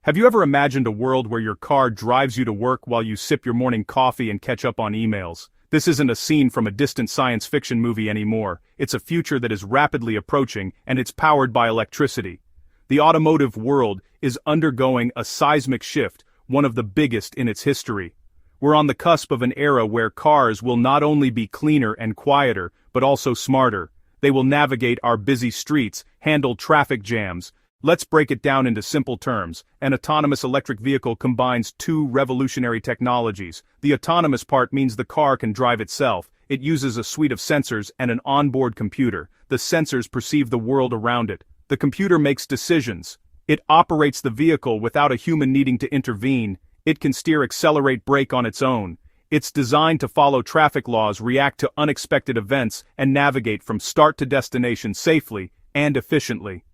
Have you ever imagined a world where your car drives you to work while you sip your morning coffee and catch up on emails? This isn't a scene from a distant science fiction movie anymore. It's a future that is rapidly approaching, and it's powered by electricity. The automotive world is undergoing a seismic shift, one of the biggest in its history. We're on the cusp of an era where cars will not only be cleaner and quieter, but also smarter. They will navigate our busy streets, handle traffic jams. Let's break it down into simple terms. An autonomous electric vehicle combines two revolutionary technologies. The autonomous part means the car can drive itself. It uses a suite of sensors and an onboard computer. The sensors perceive the world around it. The computer makes decisions. It operates the vehicle without a human needing to intervene. It can steer, accelerate, brake on its own. It's designed to follow traffic laws, react to unexpected events, and navigate from start to destination safely and efficiently.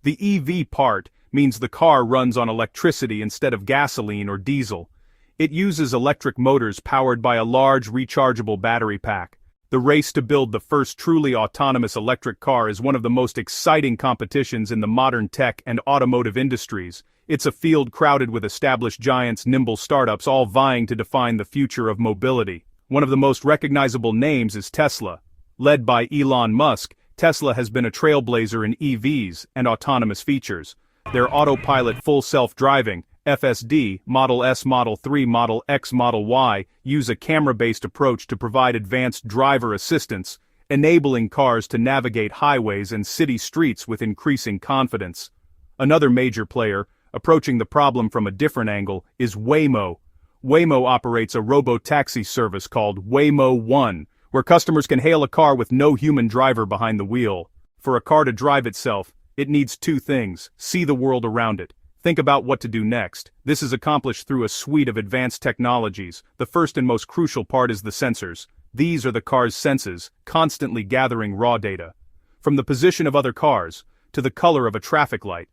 The EV part means the car runs on electricity instead of gasoline or diesel. It uses electric motors powered by a large rechargeable battery pack. The race to build the first truly autonomous electric car is one of the most exciting competitions in the modern tech and automotive industries. It's a field crowded with established giants, nimble startups, all vying to define the future of mobility. One of the most recognizable names is Tesla. Led by Elon Musk, Tesla has been a trailblazer in EVs and autonomous features. Their autopilot full self-driving, FSD, Model S, Model 3, Model X, Model Y, use a camera-based approach to provide advanced driver assistance, enabling cars to navigate highways and city streets with increasing confidence. Another major player, approaching the problem from a different angle, is Waymo. Waymo operates a robo-taxi service called Waymo One, where customers can hail a car with no human driver behind the wheel. For a car to drive itself, it needs two things: see the world around it. Think about what to do next. This is accomplished through a suite of advanced technologies. The first and most crucial part is the sensors. These are the car's senses, constantly gathering raw data. From the position of other cars, to the color of a traffic light.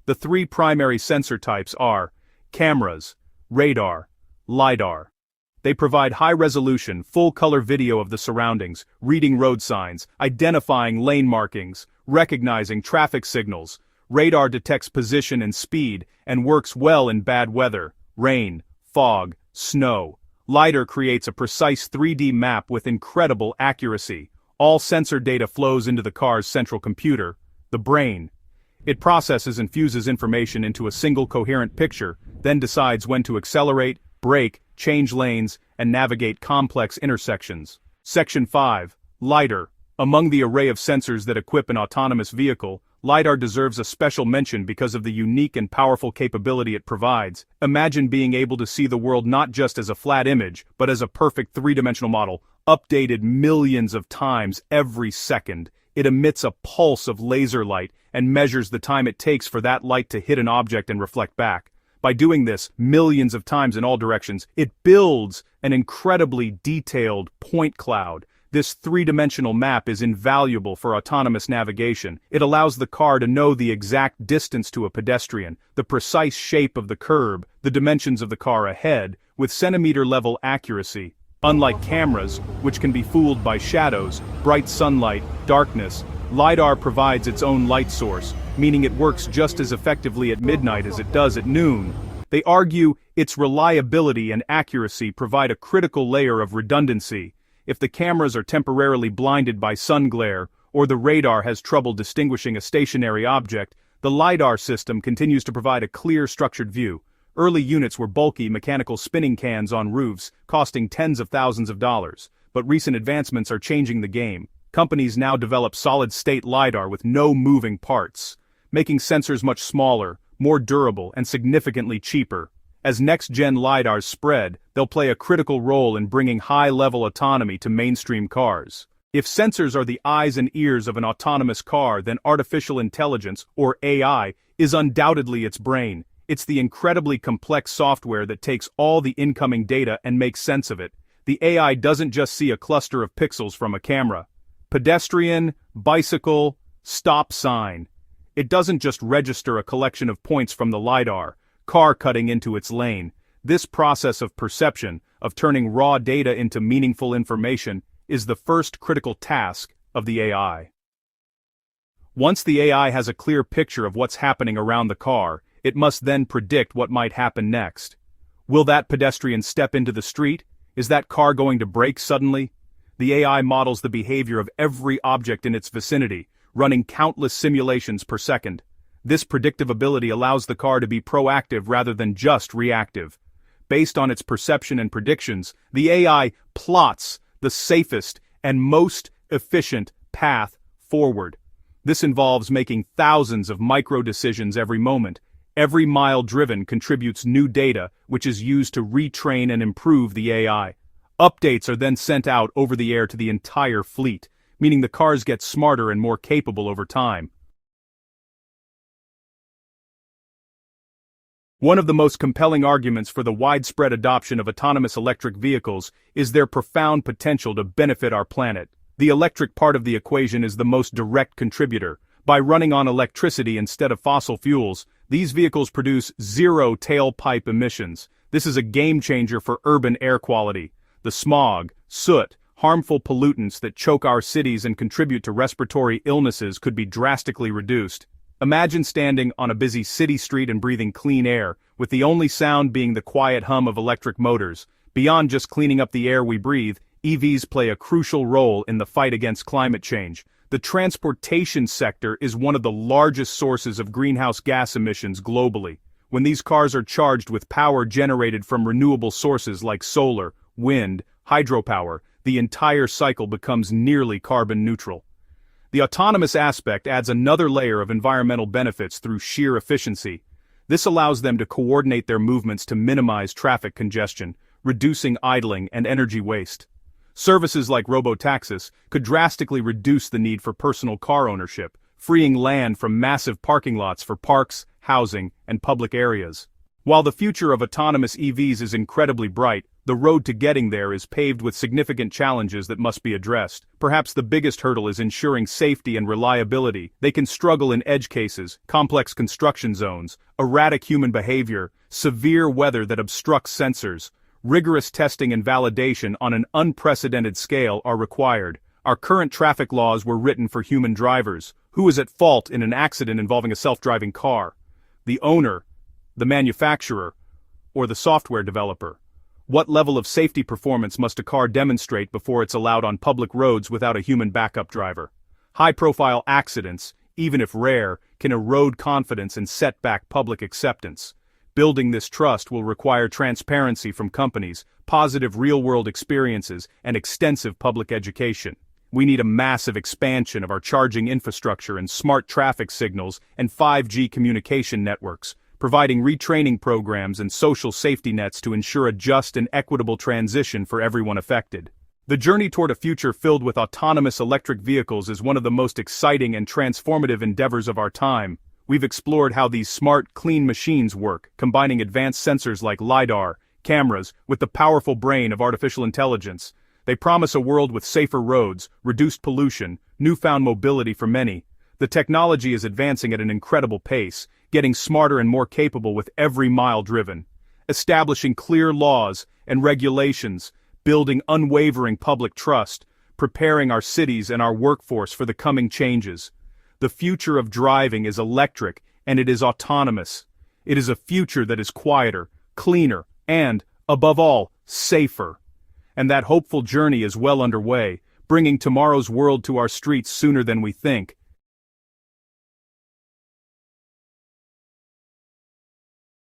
The three primary sensor types are cameras, radar, LiDAR. They provide high-resolution, full-color video of the surroundings, reading road signs, identifying lane markings, recognizing traffic signals. Radar detects position and speed, and works well in bad weather, rain, fog, snow. LiDAR creates a precise 3D map with incredible accuracy. All sensor data flows into the car's central computer, the brain. It processes and fuses information into a single coherent picture, then decides when to accelerate, brake, change lanes, and navigate complex intersections. Section 5. LiDAR. Among the array of sensors that equip an autonomous vehicle, LiDAR deserves a special mention because of the unique and powerful capability it provides. Imagine being able to see the world not just as a flat image, but as a perfect three-dimensional model, updated millions of times every second. It emits a pulse of laser light and measures the time it takes for that light to hit an object and reflect back. By doing this millions of times in all directions, it builds an incredibly detailed point cloud. This three-dimensional map is invaluable for autonomous navigation. It allows the car to know the exact distance to a pedestrian, the precise shape of the curb, the dimensions of the car ahead, with centimeter-level accuracy. Unlike cameras, which can be fooled by shadows, bright sunlight, darkness, LiDAR provides its own light source, meaning it works just as effectively at midnight as it does at noon. They argue its reliability and accuracy provide a critical layer of redundancy. If the cameras are temporarily blinded by sun glare, or the radar has trouble distinguishing a stationary object, the LiDAR system continues to provide a clear, structured view. Early units were bulky mechanical spinning cans on roofs, costing tens of thousands of dollars, but recent advancements are changing the game. Companies now develop solid-state LiDAR with no moving parts, making sensors much smaller, more durable, and significantly cheaper. As next-gen LiDARs spread, they'll play a critical role in bringing high-level autonomy to mainstream cars. If sensors are the eyes and ears of an autonomous car, then artificial intelligence, or AI, is undoubtedly its brain. It's the incredibly complex software that takes all the incoming data and makes sense of it. The AI doesn't just see a cluster of pixels from a camera. Pedestrian, bicycle, stop sign. It doesn't just register a collection of points from the LiDAR, car cutting into its lane. This process of perception, of turning raw data into meaningful information, is the first critical task of the AI. Once the AI has a clear picture of what's happening around the car, it must then predict what might happen next. Will that pedestrian step into the street? Is that car going to brake suddenly? The AI models the behavior of every object in its vicinity, running countless simulations per second. This predictive ability allows the car to be proactive rather than just reactive. Based on its perception and predictions, the AI plots the safest and most efficient path forward. This involves making thousands of micro-decisions every moment. Every mile driven contributes new data, which is used to retrain and improve the AI. Updates are then sent out over the air to the entire fleet, meaning the cars get smarter and more capable over time. One of the most compelling arguments for the widespread adoption of autonomous electric vehicles is their profound potential to benefit our planet. The electric part of the equation is the most direct contributor. By running on electricity instead of fossil fuels, these vehicles produce zero tailpipe emissions. This is a game changer for urban air quality. The smog, soot, harmful pollutants that choke our cities and contribute to respiratory illnesses could be drastically reduced. Imagine standing on a busy city street and breathing clean air, with the only sound being the quiet hum of electric motors. Beyond just cleaning up the air we breathe, EVs play a crucial role in the fight against climate change. The transportation sector is one of the largest sources of greenhouse gas emissions globally. When these cars are charged with power generated from renewable sources like solar, wind, hydropower, the entire cycle becomes nearly carbon neutral. The autonomous aspect adds another layer of environmental benefits through sheer efficiency. This allows them to coordinate their movements to minimize traffic congestion, reducing idling and energy waste. Services like robotaxis could drastically reduce the need for personal car ownership, freeing land from massive parking lots for parks, housing, and public areas. While the future of autonomous EVs is incredibly bright, the road to getting there is paved with significant challenges that must be addressed. Perhaps the biggest hurdle is ensuring safety and reliability. They can struggle in edge cases, complex construction zones, erratic human behavior, severe weather that obstructs sensors. Rigorous testing and validation on an unprecedented scale are required. Our current traffic laws were written for human drivers. Who is at fault in an accident involving a self-driving car? The owner, the manufacturer, or the software developer? What level of safety performance must a car demonstrate before it's allowed on public roads without a human backup driver? High-profile accidents, even if rare, can erode confidence and set back public acceptance. Building this trust will require transparency from companies, positive real-world experiences, and extensive public education. We need a massive expansion of our charging infrastructure and smart traffic signals and 5G communication networks, providing retraining programs and social safety nets to ensure a just and equitable transition for everyone affected. The journey toward a future filled with autonomous electric vehicles is one of the most exciting and transformative endeavors of our time. We've explored how these smart, clean machines work, combining advanced sensors like LiDAR, cameras, with the powerful brain of artificial intelligence. They promise a world with safer roads, reduced pollution, newfound mobility for many. The technology is advancing at an incredible pace, getting smarter and more capable with every mile driven. Establishing clear laws and regulations, building unwavering public trust, preparing our cities and our workforce for the coming changes. The future of driving is electric, and it is autonomous. It is a future that is quieter, cleaner, and, above all, safer. And that hopeful journey is well underway, bringing tomorrow's world to our streets sooner than we think.